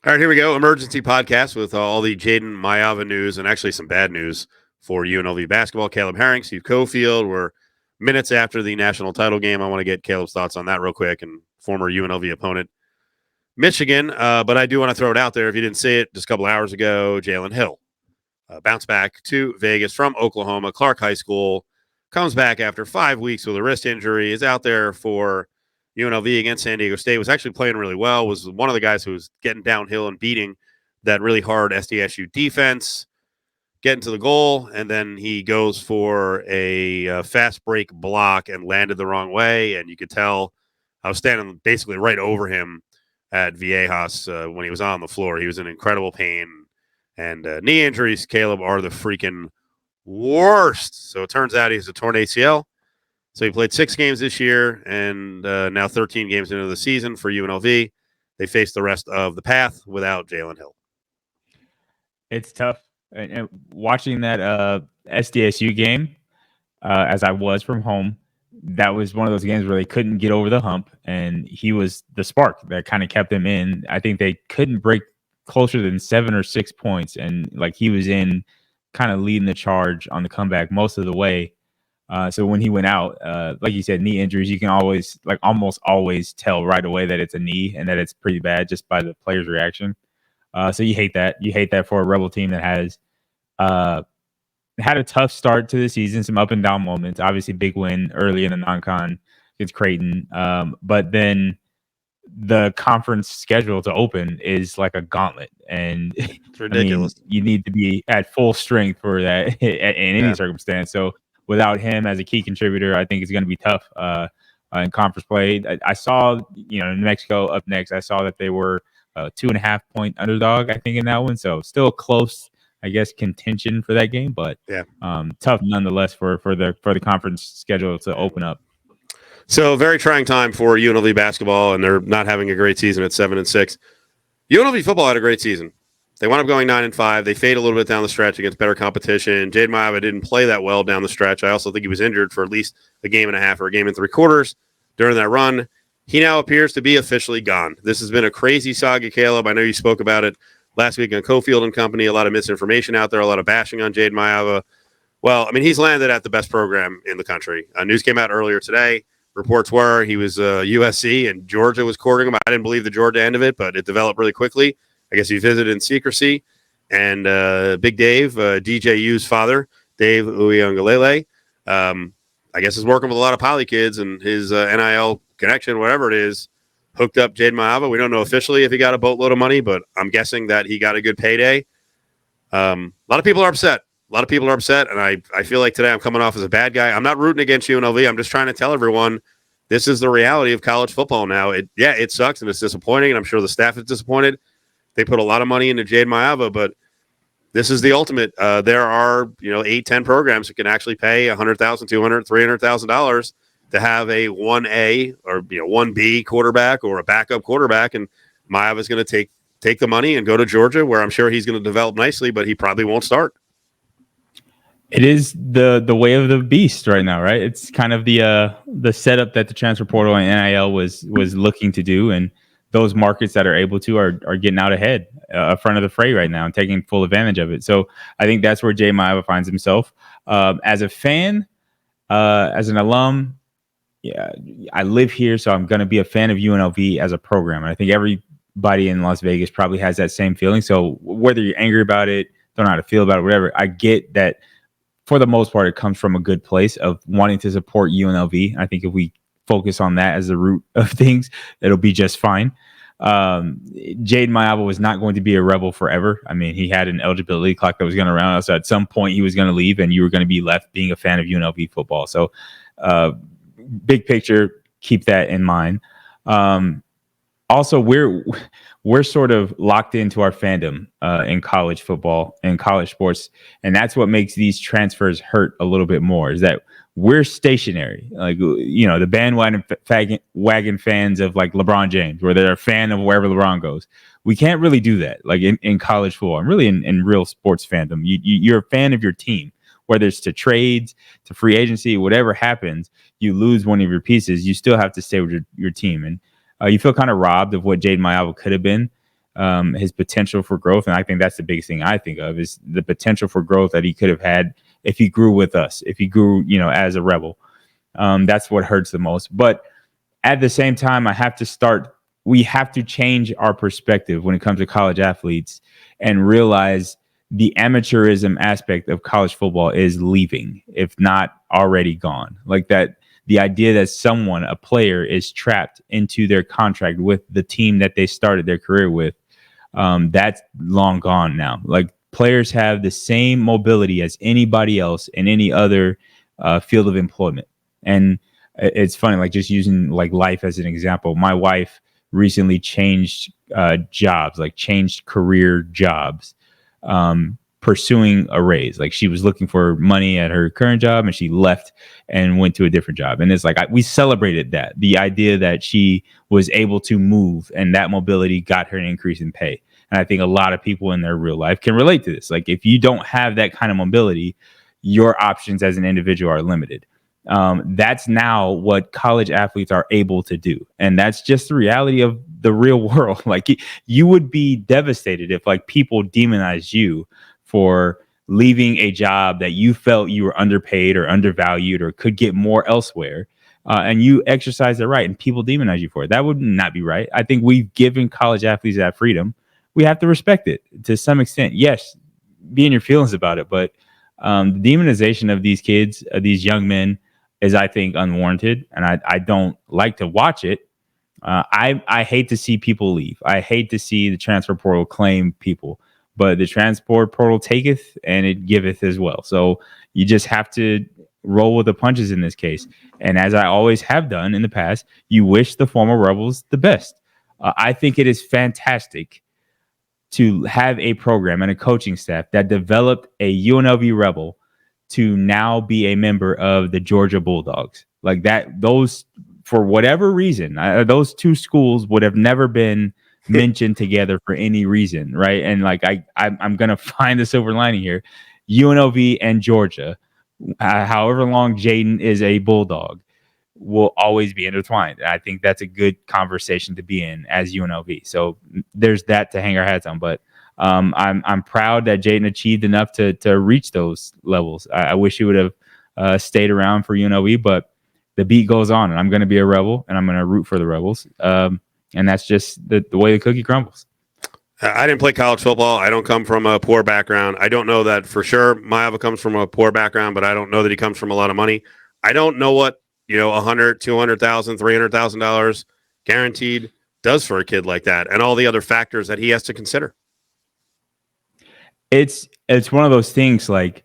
All right, here we go. Emergency podcast with all the Jayden Maiava news and actually some bad news for UNLV basketball. Caleb Herring, Steve Cofield. We're minutes after the national title game. I want to get Caleb's thoughts on that real quick, and former UNLV opponent, Michigan. But I do want to throw it out there. If you didn't see it just a couple hours ago, Jalen Hill bounced back to Vegas from Oklahoma, Clark High School, comes back after 5 weeks with a wrist injury, is out there for UNLV against San Diego State, was actually playing really well, was one of the guys who was getting downhill and beating that really hard SDSU defense, getting to the goal, and then he goes for a fast break block and landed the wrong way, and you could tell I was standing basically right over him at Viejas when he was on the floor. He was in incredible pain, and knee injuries, Caleb, are the freaking worst. So it turns out he's a torn ACL. So he played 6 games this year and now 13 games into the season for UNLV. They face the rest of the path without Jalen Hill. It's tough. And watching that SDSU game, as I was from home, that was one of those games where they couldn't get over the hump, and he was the spark that kind of kept them in. I think they couldn't break closer than 7 or 6 points, and like he was in kind of leading the charge on the comeback most of the way. So when he went out, like you said, knee injuries, you can always, like almost always tell right away that it's a knee and that it's pretty bad just by the player's reaction. So you hate that. You hate that for a Rebel team that has had a tough start to the season, some up and down moments. Obviously, big win early in the non-con against Creighton. But then the conference schedule to open is like a gauntlet. And it's ridiculous. I mean, you need to be at full strength for that in any circumstance. So without him as a key contributor, I think it's going to be tough in conference play. I saw, New Mexico up next. I saw that they were a 2.5 point underdog, I think, in that one. So still close, I guess, contention for that game, but tough nonetheless for the conference schedule to open up. So very trying time for UNLV basketball, and they're not having a great season at 7-6. UNLV football had a great season. They wound up going 9-5. They fade a little bit down the stretch against better competition. Jayden Maiava didn't play that well down the stretch. I also think he was injured for at least a game and a half or a game and 3/4 during that run. He now appears to be officially gone. This has been a crazy saga, Caleb. I know you spoke about it last week on Cofield and Company. A lot of misinformation out there, a lot of bashing on Jayden Maiava. Well, I mean, he's landed at the best program in the country. News came out earlier today. Reports were he was USC and Georgia was courting him. I didn't believe the Georgia end of it, but it developed really quickly. I guess he visited in secrecy. And Big Dave, DJU's father, Dave Uyunglele, I guess is working with a lot of poly kids, and his NIL connection, whatever it is, hooked up Jayden Maiava. We don't know officially if he got a boatload of money, but I'm guessing that he got a good payday. A lot of people are upset. And I feel like today I'm coming off as a bad guy. I'm not rooting against UNLV. I'm just trying to tell everyone this is the reality of college football now. It sucks and it's disappointing, and I'm sure the staff is disappointed. They put a lot of money into Jayden Maiava, but this is the ultimate. There are 8-10 programs that can actually pay $100,000, $200,000, $300,000 to have a 1A or 1B quarterback or a backup quarterback, and Maiava is going to take the money and go to Georgia, where I'm sure he's going to develop nicely, but he probably won't start. It is the way of the beast right now, right? It's kind of the setup that the transfer portal and NIL was looking to do, and those markets that are able to are getting out ahead, front of the fray right now and taking full advantage of it. So I think that's where Jay Maiava finds himself. As a fan, as an alum, I live here, so I'm going to be a fan of UNLV as a program. And I think everybody in Las Vegas probably has that same feeling. So whether you're angry about it, don't know how to feel about it, whatever, I get that for the most part, it comes from a good place of wanting to support UNLV. I think if we focus on that as the root of things, it'll be just fine. Jayden Maiava was not going to be a Rebel forever. I mean, he had an eligibility clock that was going to run out. So at some point he was going to leave and you were going to be left being a fan of UNLV football. So big picture, keep that in mind. Also, we're sort of locked into our fandom in college football and college sports. And that's what makes these transfers hurt a little bit more, is that we're stationary. Like, the bandwagon fans of like LeBron James, where they're a fan of wherever LeBron goes. We can't really do that like in college football and really in real sports fandom. You're a fan of your team, whether it's to trades, to free agency, whatever happens, you lose one of your pieces, you still have to stay with your team. And you feel kind of robbed of what Jayden Maiava could have been. his potential for growth. And I think that's the biggest thing I think of is the potential for growth that he could have had if he grew with us, if he grew, as a Rebel. That's what hurts the most. But at the same time, we have to change our perspective when it comes to college athletes and realize the amateurism aspect of college football is leaving, if not already gone. Like that, the idea that a player is trapped into their contract with the team that they started their career with, that's long gone now. Like players have the same mobility as anybody else in any other field of employment. And it's funny, like just using like life as an example. My wife recently changed jobs, like changed career jobs, pursuing a raise. Like she was looking for money at her current job and she left and went to a different job. And it's like, we celebrated that, the idea that she was able to move and that mobility got her an increase in pay. And I think a lot of people in their real life can relate to this. Like if you don't have that kind of mobility, your options as an individual are limited. That's now what college athletes are able to do. And that's just the reality of the real world. Like you would be devastated if like people demonized you for leaving a job that you felt you were underpaid or undervalued or could get more elsewhere. And you exercise the right and people demonize you for it. That would not be right. I think we've given college athletes that freedom. We have to respect it to some extent. Yes, be in your feelings about it. But the demonization of these kids, these young men, is, I think, unwarranted. And I don't like to watch it. I hate to see people leave. I hate to see the transfer portal claim people. But the transport portal taketh and it giveth as well. So you just have to roll with the punches in this case. And as I always have done in the past, you wish the former Rebels the best. I think it is fantastic to have a program and a coaching staff that developed a UNLV Rebel to now be a member of the Georgia Bulldogs. Like that, those, for whatever reason, those two schools would have never been mentioned together for any reason, right? And like I'm gonna find the silver lining here. UNLV and Georgia, however long Jayden is a Bulldog, will always be intertwined. I think that's a good conversation to be in as UNLV. So there's that to hang our hats on. But I'm proud that Jayden achieved enough to reach those levels. I wish he would have stayed around for UNLV, but the beat goes on, and I'm going to be a Rebel, and I'm going to root for the Rebels. And that's just the way the cookie crumbles. I didn't play college football. I don't come from a poor background. I don't know that for sure Maiava comes from a poor background, but I don't know that he comes from a lot of money. I don't know what, $100,000, $200,000, $300,000 guaranteed does for a kid like that, and all the other factors that he has to consider. It's one of those things. Like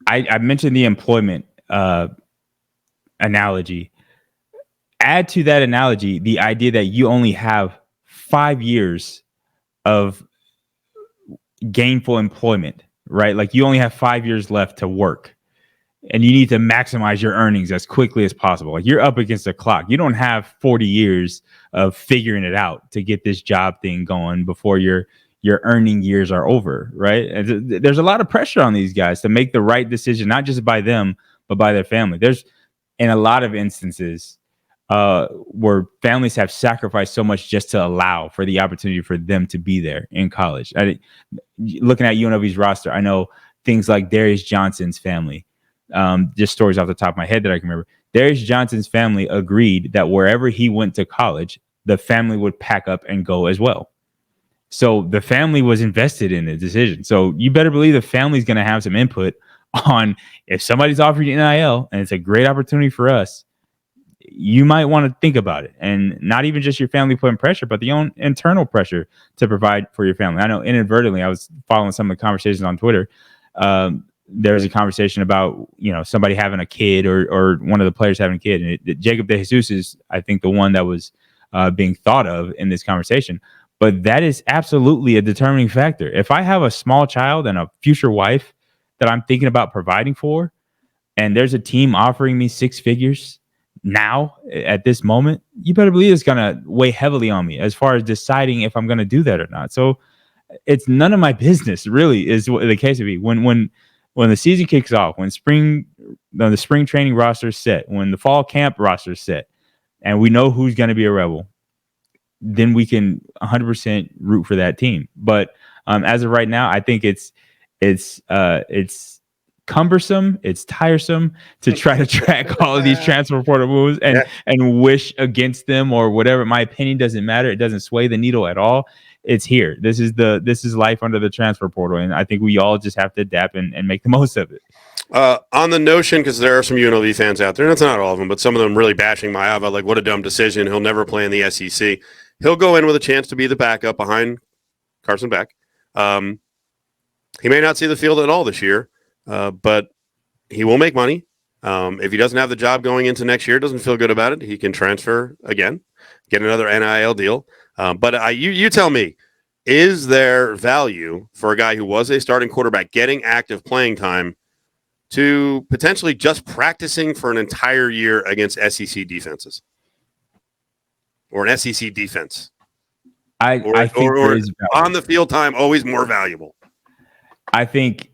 I mentioned the employment analogy. Add to that analogy the idea that you only have 5 years of gainful employment, right? Like you only have 5 years left to work. And you need to maximize your earnings as quickly as possible. Like you're up against the clock. You don't have 40 years of figuring it out to get this job thing going before your earning years are over, right? And there's a lot of pressure on these guys to make the right decision, not just by them, but by their family. There's, in a lot of instances, where families have sacrificed so much just to allow for the opportunity for them to be there in college. Looking at UNLV's roster, I know things like Darius Johnson's family. Just stories off the top of my head that I can remember. Darius Johnson's family agreed that wherever he went to college, the family would pack up and go as well. So the family was invested in the decision. So you better believe the family's going to have some input on if somebody's offering you NIL and it's a great opportunity for us, you might want to think about it. And not even just your family putting pressure, but the own internal pressure to provide for your family. I know inadvertently, I was following some of the conversations on Twitter. There's a conversation about, somebody having a kid or one of the players having a kid. And Jacob De Jesus is, I think, the one that was being thought of in this conversation. But that is absolutely a determining factor. If I have a small child and a future wife that I'm thinking about providing for, and there's a team offering me 6 figures now at this moment, you better believe it's going to weigh heavily on me as far as deciding if I'm going to do that or not. So it's none of my business, really, is what the case would be. When the season kicks off, when the spring training roster is set, when the fall camp roster is set, and we know who's going to be a Rebel, then we can 100% root for that team. But as of right now, I think it's cumbersome, it's tiresome to try to track all of these transfer portal moves and wish against them or whatever. My opinion doesn't matter. It doesn't sway the needle at all. It's here. This is life under the transfer portal, and I think we all just have to adapt and make the most of it. On the notion, because there are some UNLV fans out there, and it's not all of them, but some of them really bashing Maiava, like, what a dumb decision. He'll never play in the SEC. He'll go in with a chance to be the backup behind Carson Beck. He may not see the field at all this year, but he will make money. If he doesn't have the job going into next year, doesn't feel good about it, he can transfer again, get another NIL deal. But you tell me, is there value for a guy who was a starting quarterback getting active playing time to potentially just practicing for an entire year against SEC defenses or an SEC defense? I think there is value. On the field time always more valuable. I think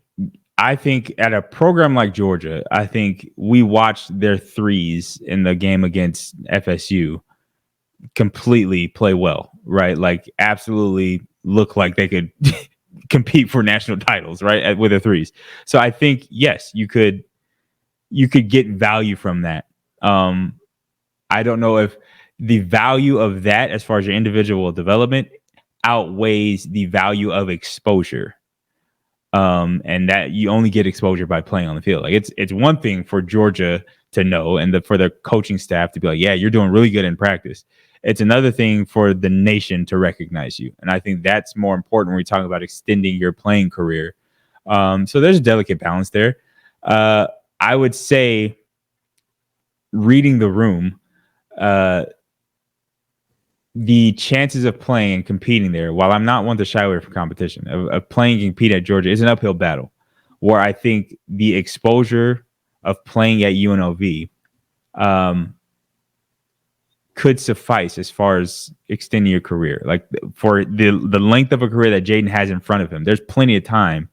at a program like Georgia, I think we watched their threes in the game against FSU completely play well, right? Like absolutely look like they could compete for national titles, right? With the threes. So I think, yes, you could get value from that. I don't know if the value of that as far as your individual development outweighs the value of exposure. And that you only get exposure by playing on the field. Like it's one thing for Georgia to know and for the coaching staff to be like, yeah, you're doing really good in practice. It's another thing for the nation to recognize you. And I think that's more important when we talk about extending your playing career. So there's a delicate balance there. I would say reading the room, the chances of playing and competing there, while I'm not one to shy away from competition, of playing and compete at Georgia is an uphill battle, where I think the exposure of playing at UNLV could suffice as far as extending your career. Like for the length of a career that Jayden has in front of him, there's plenty of time.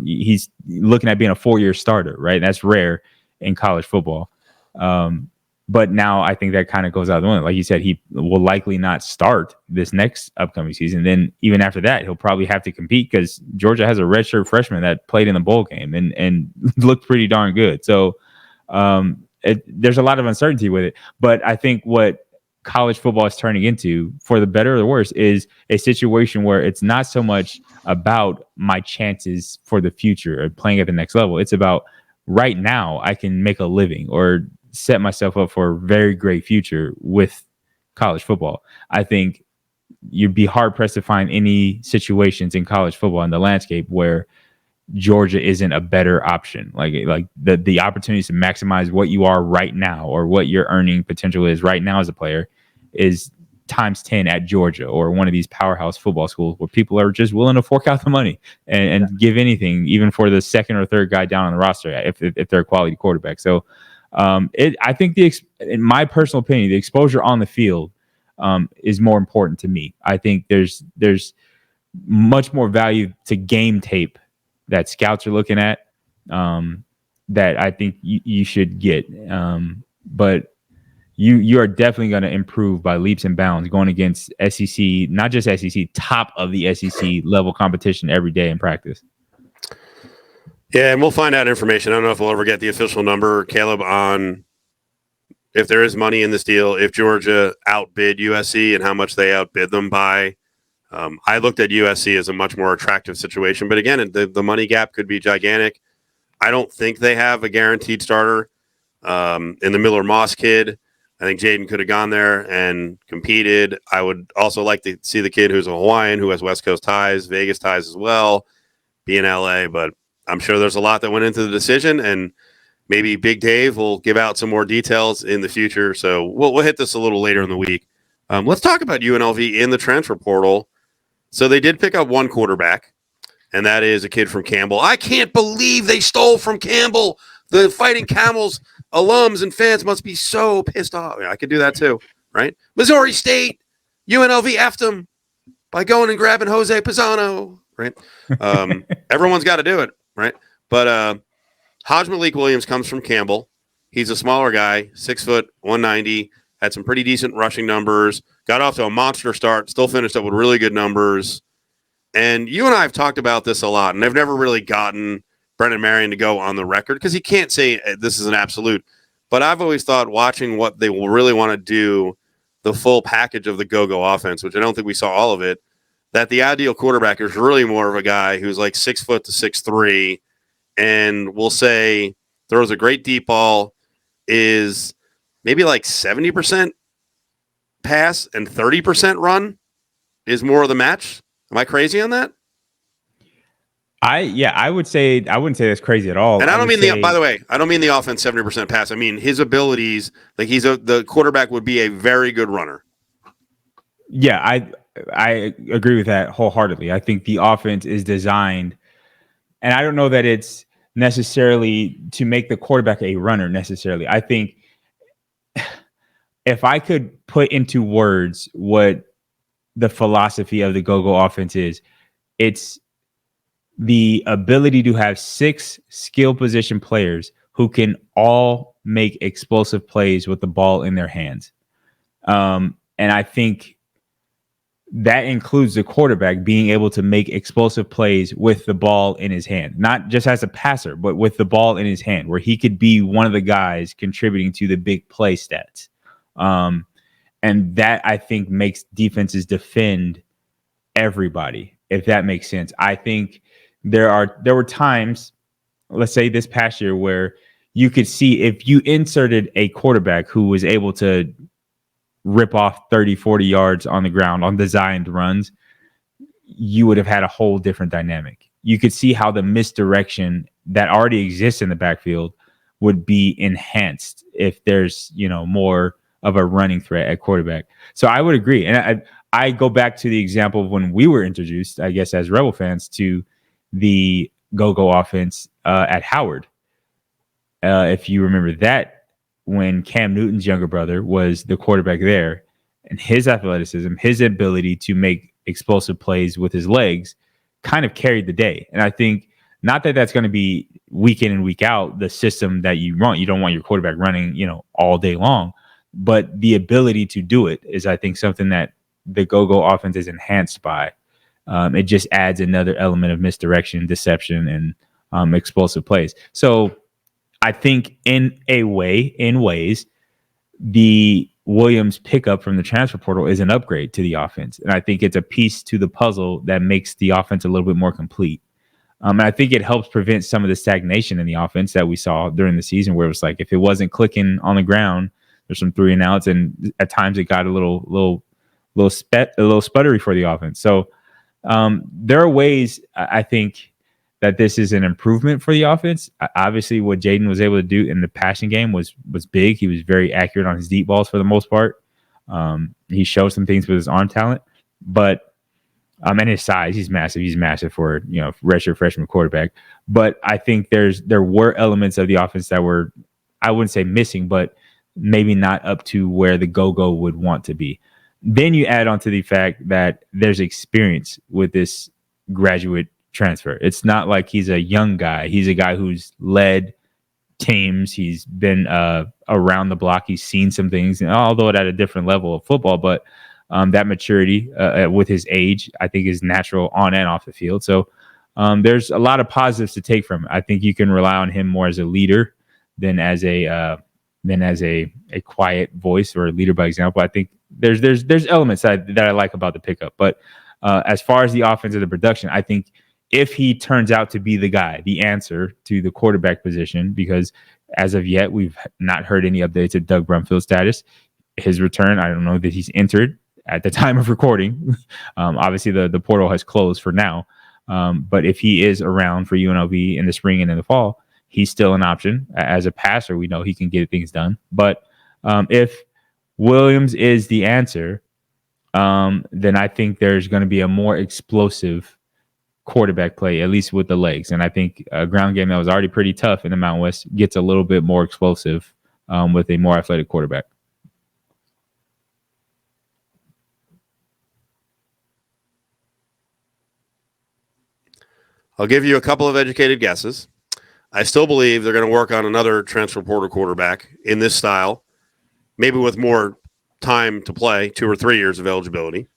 He's looking at being a 4-year starter, right? That's rare in college football. But now I think that kind of goes out the window. Like you said, he will likely not start this next upcoming season. Then even after that, he'll probably have to compete because Georgia has a redshirt freshman that played in the bowl game and looked pretty darn good. So there's a lot of uncertainty with it. But I think what college football is turning into, for the better or the worse, is a situation where it's not so much about my chances for the future of playing at the next level. It's about right now I can make a living or set myself up for a very great future with college football. I think you'd be hard pressed to find any situations in college football in the landscape where Georgia isn't a better option. Like the opportunities to maximize what you are right now or what your earning potential is right now as a player is times 10 at Georgia or one of these powerhouse football schools where people are just willing to fork out the money and give anything, even for the second or third guy down on the roster if they're a quality quarterback. So I think in my personal opinion, the exposure on the field is more important to me. I think there's much more value to game tape that scouts are looking at that I think you should get. But you are definitely going to improve by leaps and bounds going against SEC, not just SEC, top of the SEC level competition every day in practice. Yeah, and we'll find out information. I don't know if we'll ever get the official number, Caleb, on if there is money in this deal, if Georgia outbid USC and how much they outbid them by. I looked at USC as a much more attractive situation. But again, the money gap could be gigantic. I don't think they have a guaranteed starter in the Miller-Moss kid. I think Jayden could have gone there and competed. I would also like to see the kid who's a Hawaiian, who has West Coast ties, Vegas ties as well, be in LA. But I'm sure there's a lot that went into the decision, and maybe Big Dave will give out some more details in the future. So we'll hit this a little later in the week. Let's talk about UNLV in the transfer portal. So they did pick up one quarterback, and that is a kid from Campbell. I can't believe they stole from Campbell. The Fighting Camels alums and fans must be so pissed off. I could do that too, right? Missouri State, UNLV effed them by going and grabbing Jose Pisano, right? Everyone's got to do it, right? But Hajj-Maik Williams comes from Campbell. He's a smaller guy, 6 foot, 190, had some pretty decent rushing numbers, got off to a monster start, still finished up with really good numbers. And you and I have talked about this a lot, and I've never really gotten Brendan Marion to go on the record because he can't say this is an absolute. But I've always thought watching what they will really want to do, the full package of the go-go offense, which I don't think we saw all of it, that the ideal quarterback is really more of a guy who's like 6 foot to 6'3", and we'll say throws a great deep ball, is maybe like 70% pass and 30% run is more of the match. Am I crazy on that? I would say I wouldn't say that's crazy at all. And I don't mean by the way, I don't mean the offense 70% pass. I mean his abilities, like the quarterback would be a very good runner. Yeah, I agree with that wholeheartedly. I think the offense is designed, and I don't know that it's necessarily to make the quarterback a runner necessarily. I think if I could put into words what the philosophy of the go-go offense is, it's the ability to have 6 skill position players who can all make explosive plays with the ball in their hands. And I think that includes the quarterback being able to make explosive plays with the ball in his hand, not just as a passer, but with the ball in his hand, where he could be one of the guys contributing to the big play stats. And that, I think, makes defenses defend everybody, if that makes sense. I think there were times, let's say this past year, where you could see if you inserted a quarterback who was able to rip off 30, 40 yards on the ground on designed runs, you would have had a whole different dynamic. You could see how the misdirection that already exists in the backfield would be enhanced if there's, more of a running threat at quarterback. So I would agree. And I go back to the example of when we were introduced, I guess, as Rebel fans to the go-go offense at Howard. If you remember that, when Cam Newton's younger brother was the quarterback there, and his athleticism, his ability to make explosive plays with his legs kind of carried the day. And I think not that that's going to be week in and week out the system that you want. You don't want your quarterback running, all day long. But the ability to do it is, I think, something that the go-go offense is enhanced by. It just adds another element of misdirection, deception, and explosive plays. So I think in ways, the Williams pickup from the transfer portal is an upgrade to the offense. And I think it's a piece to the puzzle that makes the offense a little bit more complete. And I think it helps prevent some of the stagnation in the offense that we saw during the season, where it was like, if it wasn't clicking on the ground, there's some 3 and outs, and at times it got a little sputtery for the offense. So there are ways, I think, that this is an improvement for the offense. Obviously, what Jayden was able to do in the passing game was big. He was very accurate on his deep balls for the most part. He showed some things with his arm talent, but and his size, he's massive. He's massive for redshirt freshman quarterback. But I think there were elements of the offense that were, I wouldn't say missing, but maybe not up to where the go-go would want to be. Then you add on to the fact that there's experience with this graduate transfer. It's not like he's a young guy. He's a guy who's led teams. He's been around the block. He's seen some things, although at a different level of football. But that maturity with his age, I think, is natural on and off the field. So there's a lot of positives to take from it. I think you can rely on him more as a leader than as a quiet voice or a leader by example. I think there's elements that I like about the pickup. But as far as the offense and the production, I think if he turns out to be the guy, the answer to the quarterback position, because as of yet, we've not heard any updates of Doug Brumfield's status. His return, I don't know that he's entered at the time of recording. Obviously, the portal has closed for now. But if he is around for UNLV in the spring and in the fall, he's still an option. As a passer, we know he can get things done. But if Williams is the answer, then I think there's going to be a more explosive quarterback play, at least with the legs. And I think a ground game that was already pretty tough in the Mountain West gets a little bit more explosive with a more athletic quarterback. I'll give you a couple of educated guesses. I still believe they're going to work on another transfer portal quarterback in this style, maybe with more time to play, 2 or 3 years of eligibility.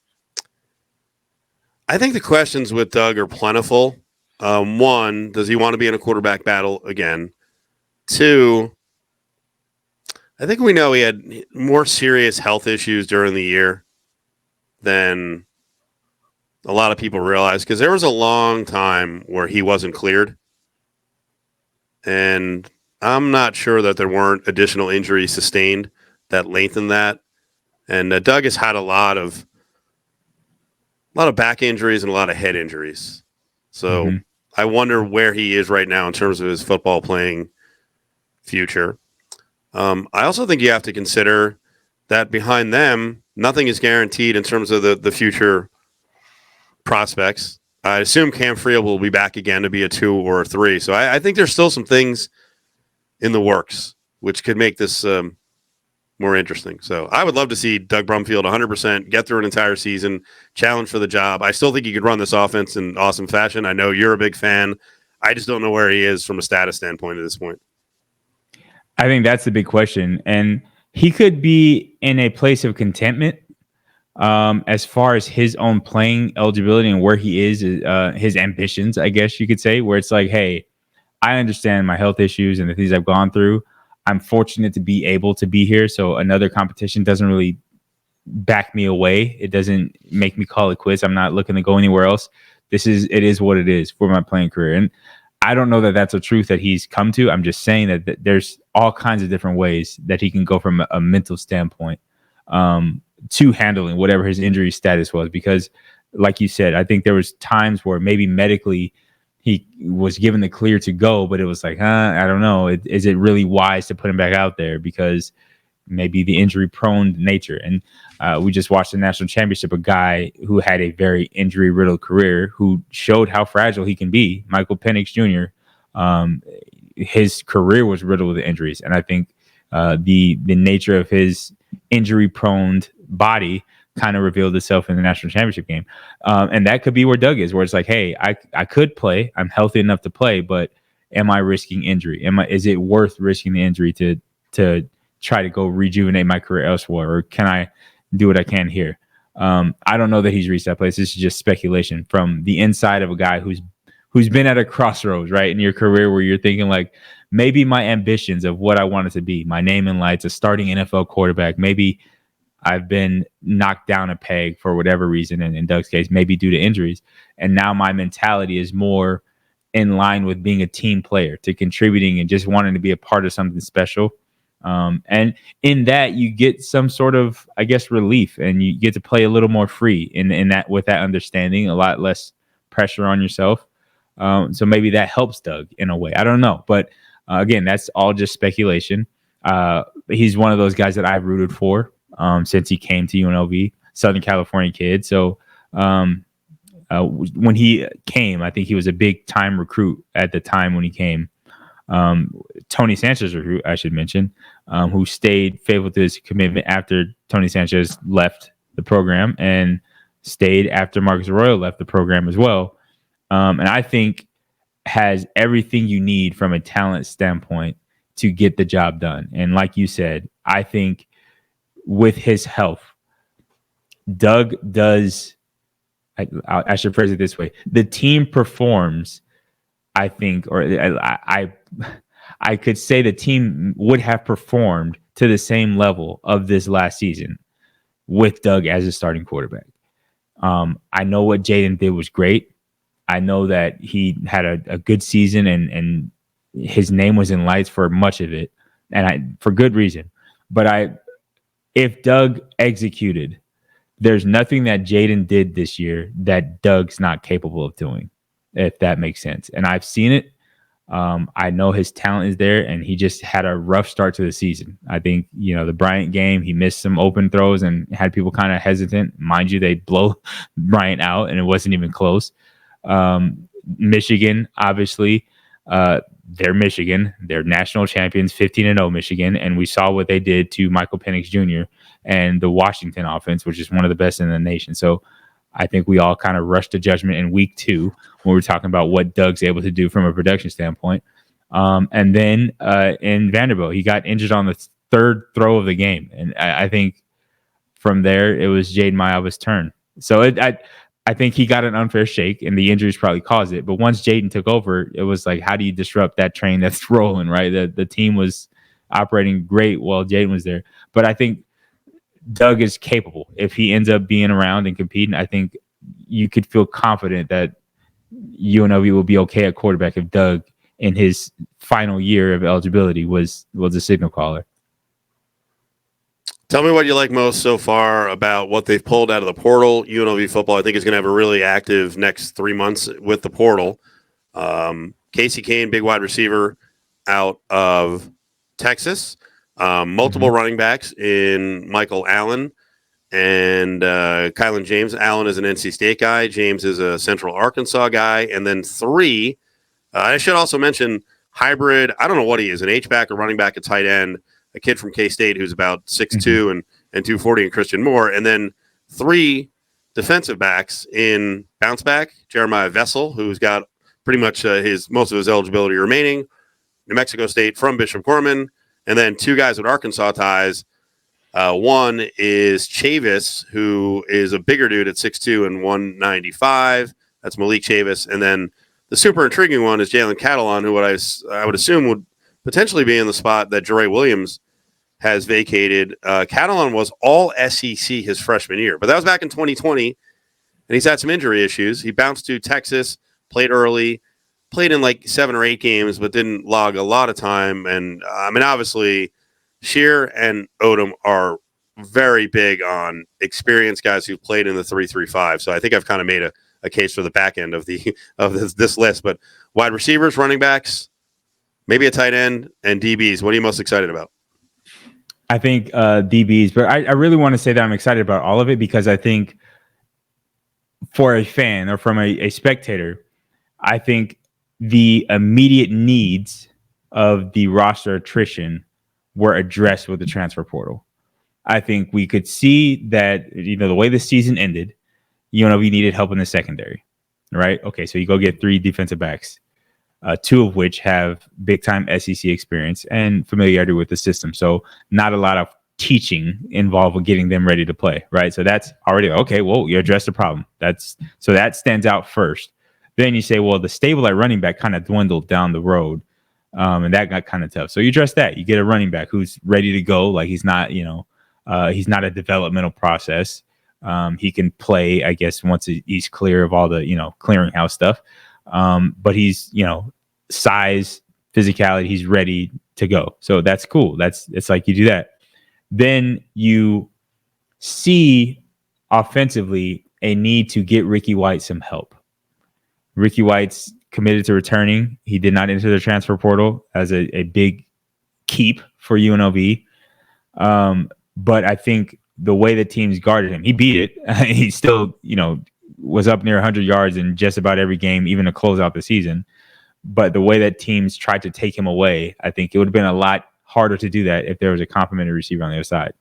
I think the questions with Doug are plentiful. One, does he want to be in a quarterback battle again? Two, I think we know he had more serious health issues during the year than a lot of people realize, because there was a long time where he wasn't cleared. And I'm not sure that there weren't additional injuries sustained that lengthened that. And Doug has had a lot of back injuries and a lot of head injuries. So I wonder where he is right now in terms of his football playing future. I also think you have to consider that behind them, nothing is guaranteed in terms of the future prospects. I assume Cam Friel will be back again to be a 2 or a 3. So I think there's still some things in the works which could make this more interesting. So I would love to see Doug Brumfield 100% get through an entire season, challenge for the job. I still think he could run this offense in awesome fashion. I know you're a big fan. I just don't know where he is from a status standpoint at this point. I think that's the big question. And he could be in a place of contentment as far as his own playing eligibility and where he is, his ambitions, I guess you could say, where it's like, hey, I understand my health issues and the things I've gone through. I'm fortunate to be able to be here. So another competition doesn't really back me away. It doesn't make me call it quits. I'm not looking to go anywhere else. It is what it is for my playing career. And I don't know that that's a truth that he's come to. I'm just saying that there's all kinds of different ways that he can go from a mental standpoint to handling whatever his injury status was. Because like you said, I think there was times where maybe medically he was given the clear to go, but it was like, I don't know. Is it really wise to put him back out there? Because maybe the injury prone nature. And we just watched the national championship, a guy who had a very injury riddled career who showed how fragile he can be. Michael Penix Jr. His career was riddled with injuries. And I think the nature of his injury prone body kind of revealed itself in the national championship game. And that could be where Doug is, where it's like, hey, I could play. I'm healthy enough to play, but am I risking injury? Is it worth risking the injury to try to go rejuvenate my career elsewhere? Or can I do what I can here? I don't know that he's reached that place. This is just speculation from the inside of a guy who's been at a crossroads, right, in your career, where you're thinking like, maybe my ambitions of what I wanted to be, my name in lights, a starting NFL quarterback, maybe I've been knocked down a peg for whatever reason, and in Doug's case, maybe due to injuries. And now my mentality is more in line with being a team player, to contributing and just wanting to be a part of something special. And in that, you get some sort of, I guess, relief, and you get to play a little more free in that, with that understanding, a lot less pressure on yourself. So maybe that helps Doug in a way. I don't know. But again, that's all just speculation. He's one of those guys that I've rooted for since he came to UNLV, Southern California kid. So when he came, I think he was a big time recruit at the time when he came. Tony Sanchez recruit, I should mention, who stayed faithful to his commitment after Tony Sanchez left the program, and stayed after Marcus Arroyo left the program as well. And I think has everything you need from a talent standpoint to get the job done. And like you said, I think with his health, Doug does, I should phrase it this way, the team performs, I think, or I could say the team would have performed to the same level of this last season with Doug as a starting quarterback. I know what Jayden did was great. I know that he had a good season, and his name was in lights for much of it, and for good reason. But if Doug executed, there's nothing that Jayden did this year that Doug's not capable of doing, if that makes sense. And I've seen it. I know his talent is there, and he just had a rough start to the season. I think, the Bryant game, he missed some open throws and had people kind of hesitant. Mind you, they blow Bryant out, and it wasn't even close. Michigan, obviously, they're Michigan. They're national champions, 15-0 Michigan, and we saw what they did to Michael Penix Jr. and the Washington offense, which is one of the best in the nation. So I think we all kind of rushed to judgment in week 2 when we're talking about what Doug's able to do from a production standpoint. And then in Vanderbilt, he got injured on the third throw of the game. And I think from there, it was Jayden Maiava's turn. So I think he got an unfair shake, and the injuries probably caused it. But once Jayden took over, it was like, how do you disrupt that train that's rolling, right? The team was operating great while Jayden was there. But I think Doug is capable. If he ends up being around and competing, I think you could feel confident that UNLV will be okay at quarterback if Doug, in his final year of eligibility, was a signal caller. Tell me what you like most so far about what they've pulled out of the portal. UNLV football, I think, is going to have a really active next 3 months with the portal. Casey Kane, big wide receiver out of Texas. Multiple running backs in Michael Allen and Kylan James. Allen is an NC State guy. James is a Central Arkansas guy. And then 3, I should also mention hybrid. I don't know what he is, an H-back, a running back, a tight end, a kid from K-State who's about 6'2" and 240, and Christian Moore. And then 3 defensive backs in bounce back, Jeremiah Vessel, who's got pretty much most of his eligibility remaining, New Mexico State from Bishop Gorman, and then 2 guys with Arkansas ties. One is Chavis, who is a bigger dude at 6'2" and 195. That's Malik Chavis. And then the super intriguing one is Jalen Catalon, who I would assume would potentially be in the spot that Jere Williams has vacated. Catalon was all SEC his freshman year, but that was back in 2020, and he's had some injury issues. He bounced to Texas, played early, played in like 7 or 8 games, but didn't log a lot of time. And I mean, obviously, Shear and Odom are very big on experienced guys who've played in the 3-3-5. So I think I've kind of made a case for the back end of this list. But wide receivers, running backs, maybe a tight end, and DBs. What are you most excited about? I think DBs, but I really want to say that I'm excited about all of it, because I think for a fan or from a spectator, I think the immediate needs of the roster attrition were addressed with the transfer portal. I think we could see that, the way the season ended, UNLV needed help in the secondary, right? Okay, so you go get 3 defensive backs, 2 of which have big-time SEC experience and familiarity with the system. So not a lot of teaching involved with getting them ready to play, right? So that's already, okay, well, you addressed the problem. So that stands out first. Then you say, well, the stable at running back kind of dwindled down the road, and that got kind of tough. So you address that. You get a running back who's ready to go. Like, he's not, he's not a developmental process. He can play, I guess, once he's clear of all the, clearinghouse stuff. But he's, size, physicality, he's ready to go. So that's cool. It's like you do that. Then you see offensively a need to get Ricky White some help. Ricky White's committed to returning. He did not enter the transfer portal as a big keep for UNLV. But I think the way the teams guarded him, he beat it. He still, was up near 100 yards in just about every game, even to close out the season. But the way that teams tried to take him away, I think it would have been a lot harder to do that if there was a complimentary receiver on the other side.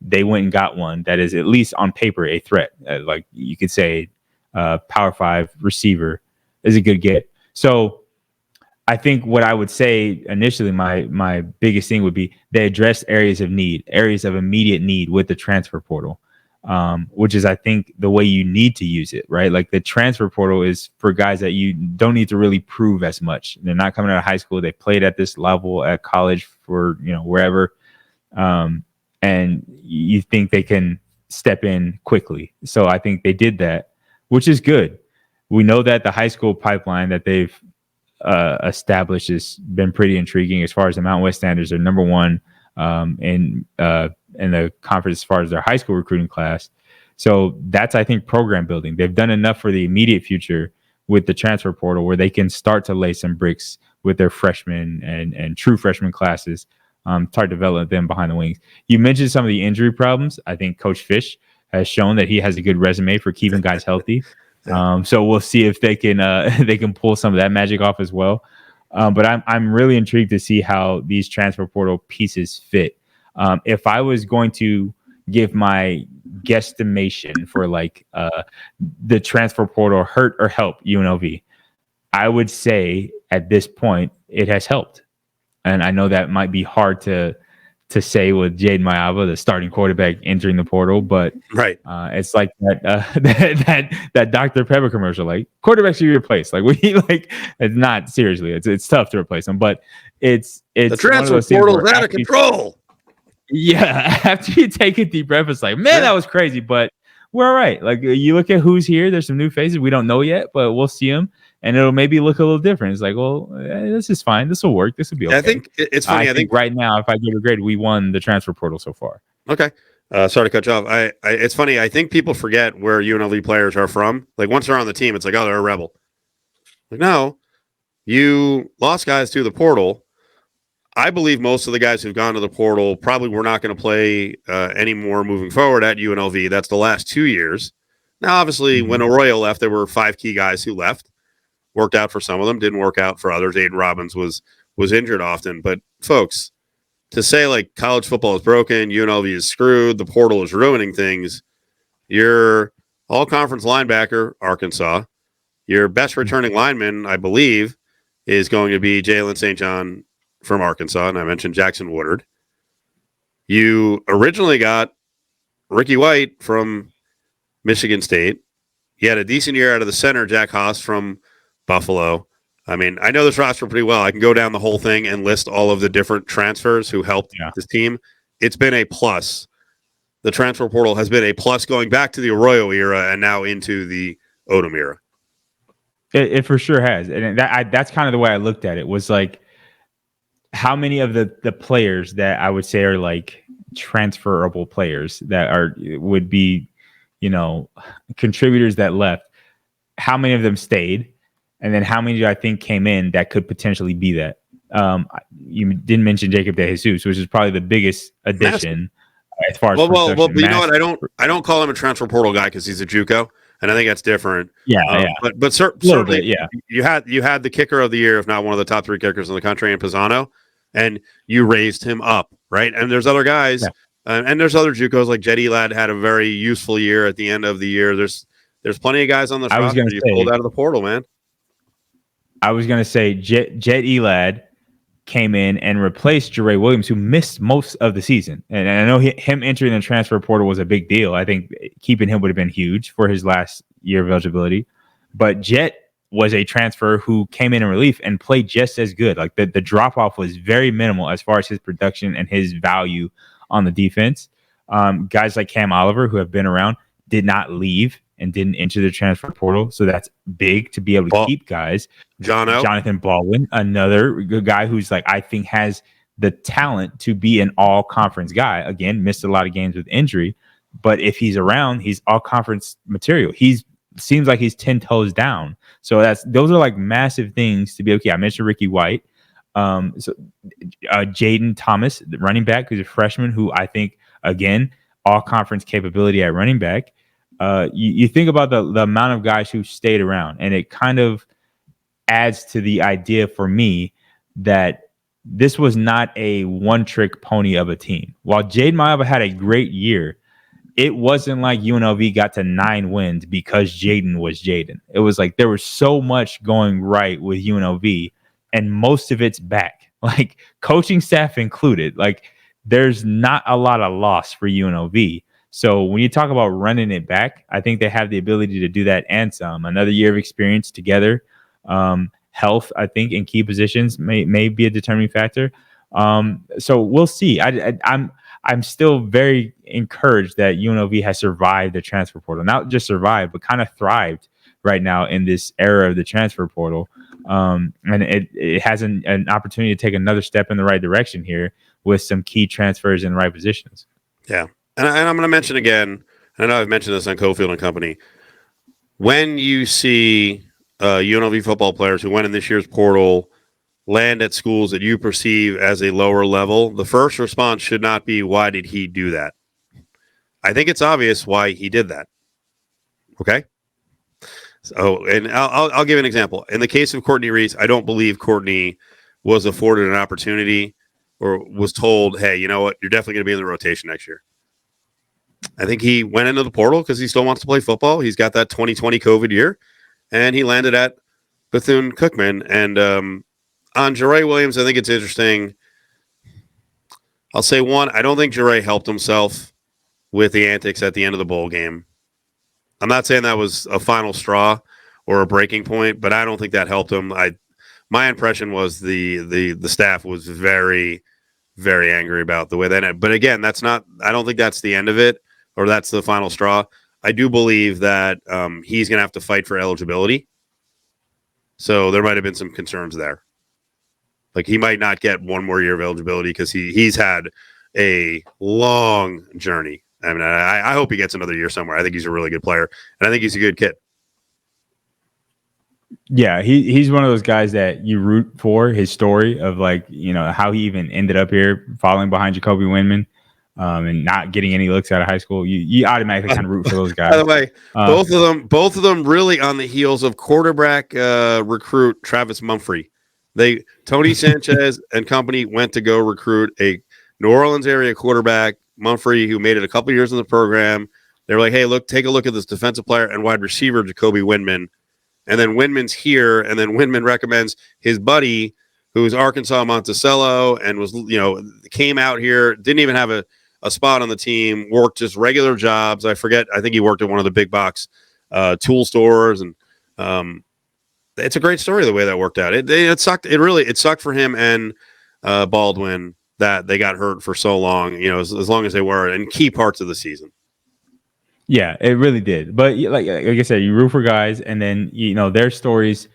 They went and got one that is, at least on paper, a threat. Like you could say, Power 5 receiver is a good get. So I think what I would say initially, my biggest thing would be they addressed areas of need, areas of immediate need with the transfer portal, which is, I think, the way you need to use it, right? Like, the transfer portal is for guys that you don't need to really prove as much. They're not coming out of high school. They played at this level at college for, wherever. And you think they can step in quickly. So I think they did that, which is good. We know that the high school pipeline that they've established has been pretty intriguing as far as the Mountain West Standards are number 1 in the conference as far as their high school recruiting class. So that's, I think, program building. They've done enough for the immediate future with the transfer portal where they can start to lay some bricks with their freshmen and true freshman classes, start to develop them behind the wings. You mentioned some of the injury problems. I think Coach Fish has shown that he has a good resume for keeping guys healthy. So we'll see if they can pull some of that magic off as well. But I'm really intrigued to see how these transfer portal pieces fit. If I was going to give my guesstimation for the transfer portal hurt or help UNLV, I would say at this point it has helped. And I know that might be hard to to say with Jayden Maiava, the starting quarterback, entering the portal, but Right. it's like that that Dr. Pepper commercial. Like quarterbacks should be replaced. Like it's not seriously. It's tough to replace them, but it's The one of transfer those things portal where is out of control. after you take a deep breath, it's like, man, that was crazy, but we're all right. Like you look at who's here. There's some new faces we don't know yet, but we'll see them. And it'll maybe look a little different. It's like, well, this is fine. This will work. This will be okay. I think it's funny. I think right now, if I give a grade, we won the transfer portal so far. Okay. Sorry to cut you off. It's funny. I think people forget where UNLV players are from. Like once they're on the team, it's like, oh, they're a rebel. Like, no, you lost guys to the portal. I believe most of the guys who've gone to the portal probably were not going to play anymore moving forward at UNLV. That's the last 2 years. Now, obviously, when Arroyo left, there were 5 key guys who left. Worked out for some of them, didn't work out for others. Aiden Robbins was injured often. But folks, to say like college football is broken, UNLV is screwed, the portal is ruining things, your all-conference linebacker, Arkansas, your best returning lineman, I believe, is going to be Jalen St. John from Arkansas, and I mentioned Jackson Woodard. You originally got Ricky White from Michigan State. He had a decent year out of the center, Jack Haas from Buffalo. I mean, I know this roster pretty well. I can go down the whole thing and list all of the different transfers who helped this team. It's been a plus. The transfer portal has been a plus going back to the Arroyo era and now into the Odom era. It for sure has. And that's kind of the way I looked at it, was like how many of the players that I would say are like transferable players that would be, contributors that left, how many of them stayed? And then how many do I think came in that could potentially be that? You didn't mention Jacob De Jesus, which is probably the biggest addition as far as well, but you know what? I don't call him a transfer portal guy because he's a JUCO, and I think that's different. But certainly, you had the kicker of the year, if not one of the top 3 kickers in the country, in Pisano, and you raised him up, right? And there's other guys, and there's other JUCOs like Jet Elad had a very useful year at the end of the year. There's plenty of guys on this roster you pulled out of the portal, man. I was going to say Jet Elad came in and replaced Jere Williams, who missed most of the season. And I know him entering the transfer portal was a big deal. I think keeping him would have been huge for his last year of eligibility. But Jet was a transfer who came in relief and played just as good. Like the drop-off was very minimal as far as his production and his value on the defense. Guys like Cam Oliver, who have been around, did not leave and didn't enter the transfer portal. So that's big to be able to keep guys. Jonathan Baldwin, another good guy who's like, I think has the talent to be an all conference guy. Again, missed a lot of games with injury, but if he's around, he's all conference material. Seems like he's 10 toes down. So those are like massive things to be okay. I mentioned Ricky White. Jaden Thomas, the running back, who's a freshman, who I think, again, all conference capability at running back. You think about the amount of guys who stayed around, and it kind of adds to the idea for me that this was not a one-trick pony of a team. While Jayden Maiava had a great year, it wasn't like UNLV got to 9 wins because Jayden was Jayden. It was like there was so much going right with UNLV, and most of it's back, like coaching staff included. Like there's not a lot of loss for UNLV. So when you talk about running it back, I think they have the ability to do that and some. Another year of experience together. Health, I think, in key positions may be a determining factor. So we'll see. I'm still very encouraged that UNLV has survived the transfer portal. Not just survived, but kind of thrived right now in this era of the transfer portal. And it has an opportunity to take another step in the right direction here with some key transfers in the right positions. Yeah. And I'm going to mention again, and I know I've mentioned this on Cofield and Company, when you see UNLV football players who went in this year's portal land at schools that you perceive as a lower level, the first response should not be, why did he do that? I think it's obvious why he did that. Okay? So, and I'll give an example. In the case of Courtney Reese, I don't believe Courtney was afforded an opportunity or was told, hey, you know what, you're definitely going to be in the rotation next year. I think he went into the portal because he still wants to play football. He's got that 2020 COVID year, and he landed at Bethune-Cookman. And on Jere Williams, I think it's interesting. I'll say one. I don't think Jure helped himself with the antics at the end of the bowl game. I'm not saying that was a final straw or a breaking point, but I don't think that helped him. My impression was the staff was very, very angry about the way that ended. But again, that's not. I don't think that's the end of it, or that's the final straw. I do believe that he's going to have to fight for eligibility. So there might have been some concerns there. Like he might not get one more year of eligibility because he's had a long journey. I mean, I hope he gets another year somewhere. I think he's a really good player, and I think he's a good kid. Yeah, he's one of those guys that you root for. His story of how he even ended up here, following behind Jacoby Windman, and not getting any looks out of high school. You automatically kind of root for those guys. By the way, both of them really on the heels of quarterback recruit Travis Mumphrey. Tony Sanchez and company went to go recruit a New Orleans area quarterback, Mumphrey, who made it a couple years in the program. They were like, hey, take a look at this defensive player and wide receiver, Jacoby Windman. And then Windman's here, and then Windman recommends his buddy, who's Arkansas Monticello, and came out here, didn't even have a spot on the team, worked just regular jobs. I think he worked at one of the big box tool stores, and it's a great story the way that worked out. It sucked. It sucked for him and Baldwin that they got hurt for so long. As long as they were in key parts of the season. Yeah, it really did. But like I said, you root for guys, and then their stories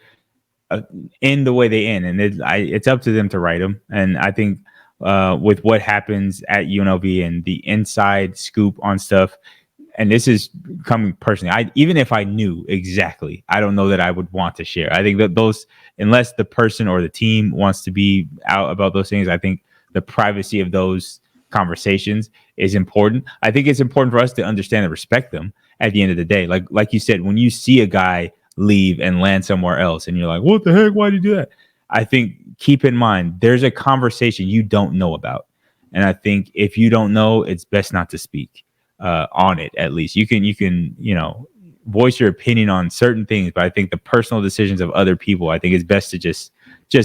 end the way they end, and it's up to them to write them. And I think with what happens at UNLV and the inside scoop on stuff, and this is coming personally, even if I knew exactly, I don't know that I would want to share. I think that unless the person or the team wants to be out about those things, I think the privacy of those conversations is important. I think it's important for us to understand and respect them at the end of the day. Like you said, when you see a guy leave and land somewhere else and you're like, what the heck? Why'd you do that? I think keep in mind, there's a conversation you don't know about. And I think if you don't know, it's best not to speak on it. At least you can voice your opinion on certain things. But I think the personal decisions of other people, I think it's best to just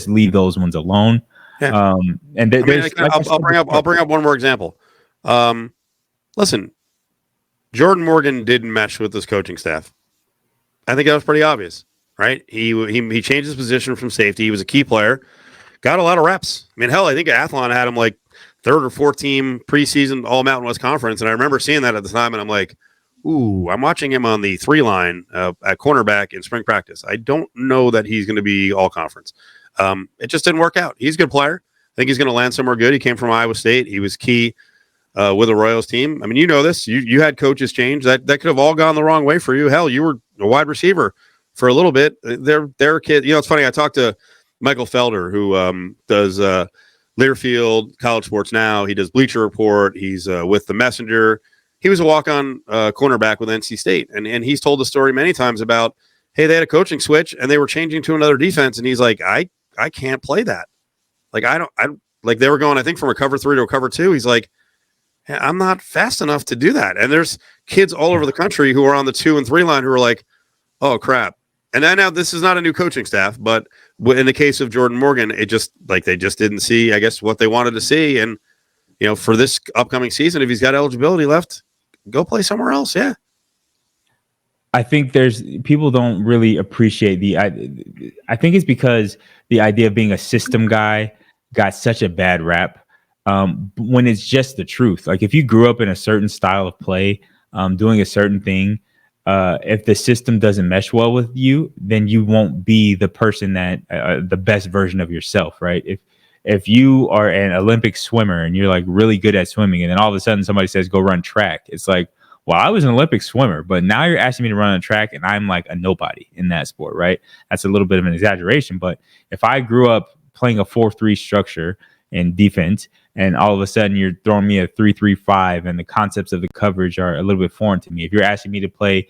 leave those ones alone. Yeah. And I'll bring up one more example. Listen, Jordan Morgan didn't mesh with this coaching staff. I think that was pretty obvious, right? He changed his position from safety. He was a key player, got a lot of reps. I mean, hell, I think Athlon had him like third or fourth team preseason All Mountain West Conference, and I remember seeing that at the time, and I'm like, ooh, I'm watching him on the 3 line at cornerback in spring practice. I don't know that he's going to be all conference. It just didn't work out. He's a good player. I think he's going to land somewhere good. He came from Iowa State. He was key with the Royals team. I mean, you know this. You had coaches change. That could have all gone the wrong way for you. Hell, you were a wide receiver for a little bit. They're kid. It's funny. I talked to Michael Felder, who does Learfield College Sports Now. He does Bleacher Report. He's with the Messenger. He was a walk-on cornerback with NC State, and he's told the story many times about, hey, they had a coaching switch and they were changing to another defense, and he's like, I can't play that. Like I like they were going, I think, from a cover 3 to a cover 2. He's like, hey, I'm not fast enough to do that. And there's kids all over the country who are on the 2 and 3 line who are like, oh crap. And now this is not a new coaching staff, but in the case of Jordan Morgan, it just like they just didn't see, I guess, what they wanted to see. And for this upcoming season, if he's got eligibility left, go play somewhere else. Yeah. I think people don't really appreciate I think it's because the idea of being a system guy got such a bad rap when it's just the truth. Like if you grew up in a certain style of play, doing a certain thing, if the system doesn't mesh well with you, then you won't be the person that the best version of yourself, right? If you are an Olympic swimmer and you're like really good at swimming, and then all of a sudden somebody says go run track, it's like, well, I was an Olympic swimmer, but now you're asking me to run on track and I'm like a nobody in that sport, right? That's a little bit of an exaggeration, but if I grew up playing a 4-3 structure in defense and all of a sudden you're throwing me a 3-3-5 and the concepts of the coverage are a little bit foreign to me. If you're asking me to play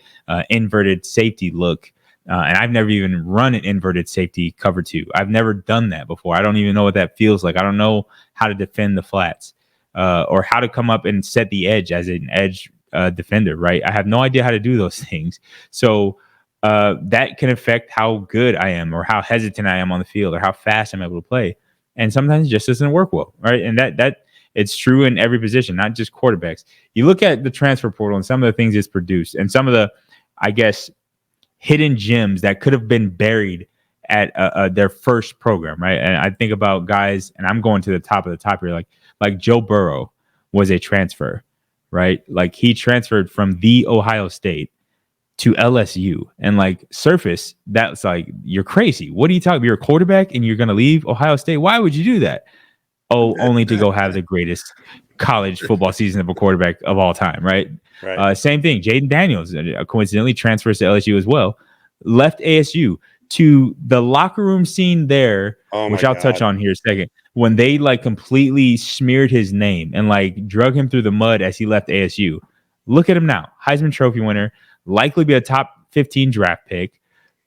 inverted safety look, and I've never even run an inverted safety cover 2. I've never done that before. I don't even know what that feels like. I don't know how to defend the flats or how to come up and set the edge as an edge defender, right? I have no idea how to do those things. So that can affect how good I am or how hesitant I am on the field or how fast I'm able to play. And sometimes it just doesn't work well, right? And that It's true in every position, not just quarterbacks. You look at the transfer portal and some of the things it's produced and some of the, I guess, hidden gems that could have been buried at their first program, right? And I think about guys, and I'm going to the top of the top here, like Joe Burrow was a transfer, right? Like he transferred from the Ohio State to LSU, and like surface, that's like, you're crazy. What are you talking about? You're a quarterback and you're going to leave Ohio State? Why would you do that? Oh, only to go have the greatest college football season of a quarterback of all time, right? Same thing. Jayden Daniels coincidentally transfers to LSU as well, left ASU to the locker room scene there, which I'll touch on here in a second, when they like completely smeared his name and like drug him through the mud as he left ASU. Look at him now, Heisman Trophy winner, likely be a top 15 draft pick.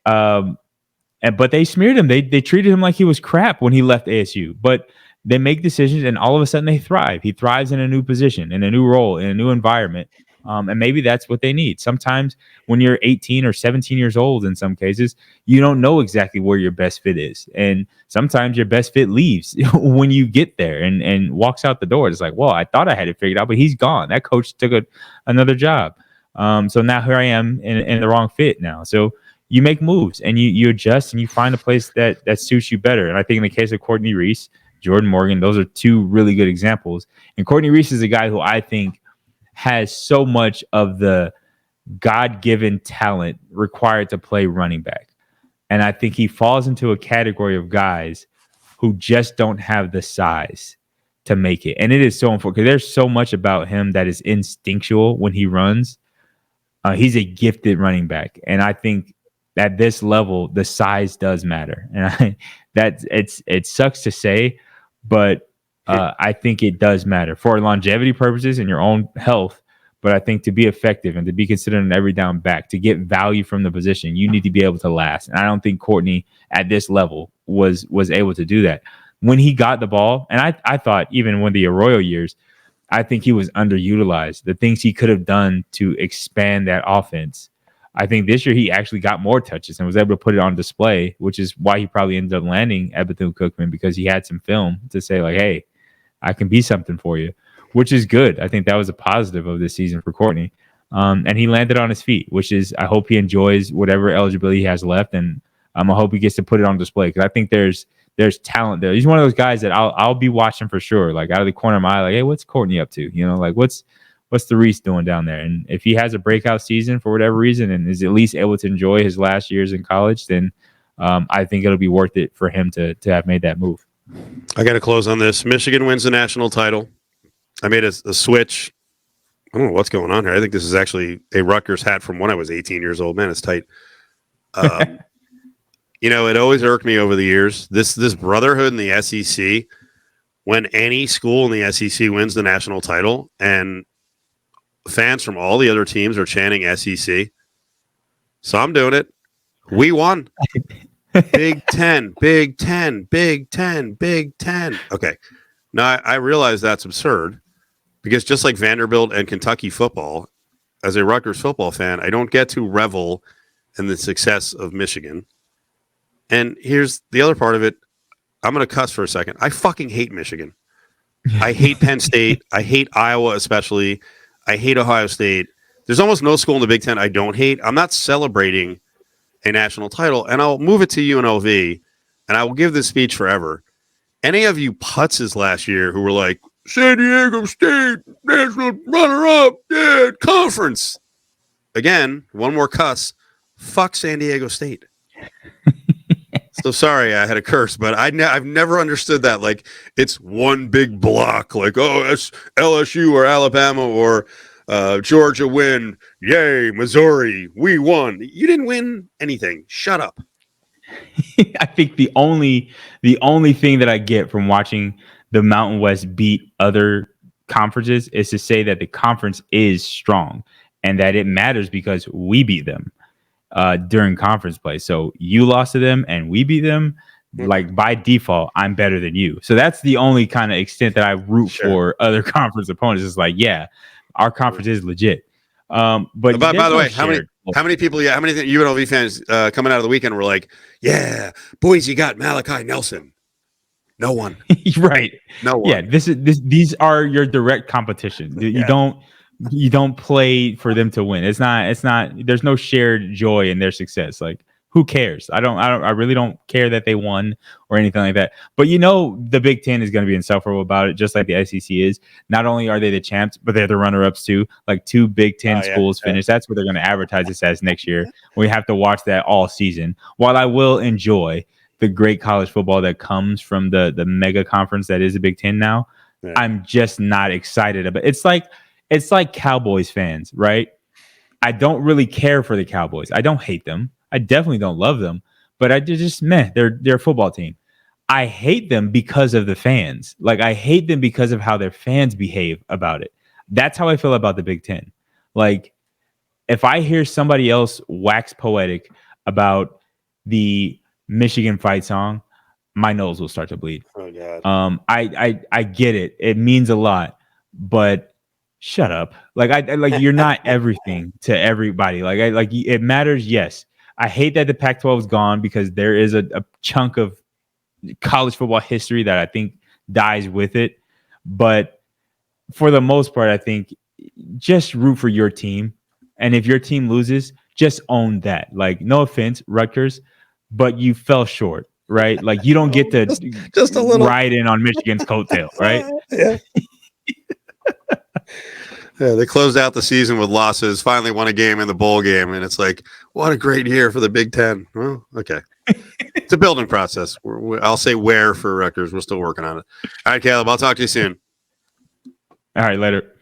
But they smeared him. They treated him like he was crap when he left ASU. But they make decisions, and all of a sudden they thrive. He thrives in a new position, in a new role, in a new environment. And maybe that's what they need. Sometimes when you're 18 or 17 years old, in some cases, you don't know exactly where your best fit is. And sometimes your best fit leaves when you get there and walks out the door. It's like, well, I thought I had it figured out, but he's gone. That coach took another job. So now here I am in the wrong fit now. So you make moves and you adjust and you find a place that suits you better. And I think in the case of Courtney Reese, Jordan Morgan, those are two really good examples. And Courtney Reese is a guy who I think has so much of the God-given talent required to play running back. And I think he falls into a category of guys who just don't have the size to make it. And it is so important because there's so much about him that is instinctual when he runs. He's a gifted running back. And I think at this level, the size does matter. And it sucks to say, but I think it does matter for longevity purposes and your own health. But I think to be effective and to be considered an every down back, to get value from the position, you need to be able to last. And I don't think Courtney at this level was able to do that. When he got the ball, and I thought even when the Arroyo years, I think he was underutilized. The things he could have done to expand that offense. I think this year he actually got more touches and was able to put it on display, which is why he probably ended up landing at Bethune-Cookman, because he had some film to say like, hey, I can be something for you, which is good. I think that was a positive of this season for Courtney. And he landed on his feet, which is, I hope he enjoys whatever eligibility he has left. And I hope he gets to put it on display, because I think there's talent there. He's one of those guys that I'll be watching for sure. Like out of the corner of my eye, like, hey, what's Courtney up to? You know, like what's the Reese doing down there? And if he has a breakout season for whatever reason and is at least able to enjoy his last years in college, then I think it'll be worth it for him to have made that move. I got to close on this. Michigan wins the national title. I made a switch. I don't know what's going on here. I think this is actually a Rutgers hat from when I was 18 years old. Man, it's tight. You know, it always irked me over the years. This brotherhood in the SEC, when any school in the SEC wins the national title and fans from all the other teams are chanting SEC. So I'm doing it. We won. Big Ten, Big Ten, Big Ten, Big Ten. Okay. Now, I realize that's absurd, because just like Vanderbilt and Kentucky football, as a Rutgers football fan, I don't get to revel in the success of Michigan. And here's the other part of it. I'm going to cuss for a second. I fucking hate Michigan. I hate Penn State. I hate Iowa especially. I hate Ohio State. There's almost no school in the Big Ten I don't hate. I'm not celebrating a national title, and I'll move it to UNLV, and I will give this speech forever. Any of you putzes last year who were like, San Diego State, national runner-up, yeah, conference. Again, one more cuss. Fuck San Diego State. So sorry I had a curse, but I've never understood that. Like, it's one big block. Like, oh, it's LSU or Alabama or Georgia win. Yay, Missouri, we won. You didn't win anything. Shut up. I think the only thing that I get from watching the Mountain West beat other conferences is to say that the conference is strong and that it matters because we beat them during conference play. So you lost to them and we beat them. Like, by default, I'm better than you. So that's the only kind of extent that I root for other conference opponents. It's like, yeah, our conference is legit. But by the way, how many UNLV fans coming out of the weekend were like, yeah, Boise got Malachi Nelson. No one. Right. No one. Yeah. These are your direct competition. You don't play for them to win. It's not, there's no shared joy in their success. Like, who cares? I really don't care that they won or anything like that. But the Big Ten is going to be insufferable about it, just like the SEC is. Not only are they the champs, but they're the runner-ups too. Like 2 Big Ten schools finished. That's what they're going to advertise this as next year. We have to watch that all season. While I will enjoy the great college football that comes from the mega conference that is the Big Ten now, I'm just not excited about it. It's like Cowboys fans, right? I don't really care for the Cowboys. I don't hate them. I definitely don't love them, but they're just they're a football team. I hate them because of the fans. Like, I hate them because of how their fans behave about it. That's how I feel about the Big Ten. Like, if I hear somebody else wax poetic about the Michigan fight song, my nose will start to bleed. Oh God. I get it. It means a lot, but shut up. Like, you're not everything to everybody. Like it matters. Yes. I hate that the Pac-12 is gone because there is a chunk of college football history that I think dies with it. But for the most part, I think just root for your team. And if your team loses, just own that. Like, no offense, Rutgers, but you fell short, right? Like, you don't get to just a little ride in on Michigan's coattail, right? Yeah. Yeah, they closed out the season with losses, finally won a game in the bowl game, and it's like, what a great year for the Big Ten. Well, okay. It's a building process. I'll say where for Rutgers. We're still working on it. All right, Caleb, I'll talk to you soon. All right, later.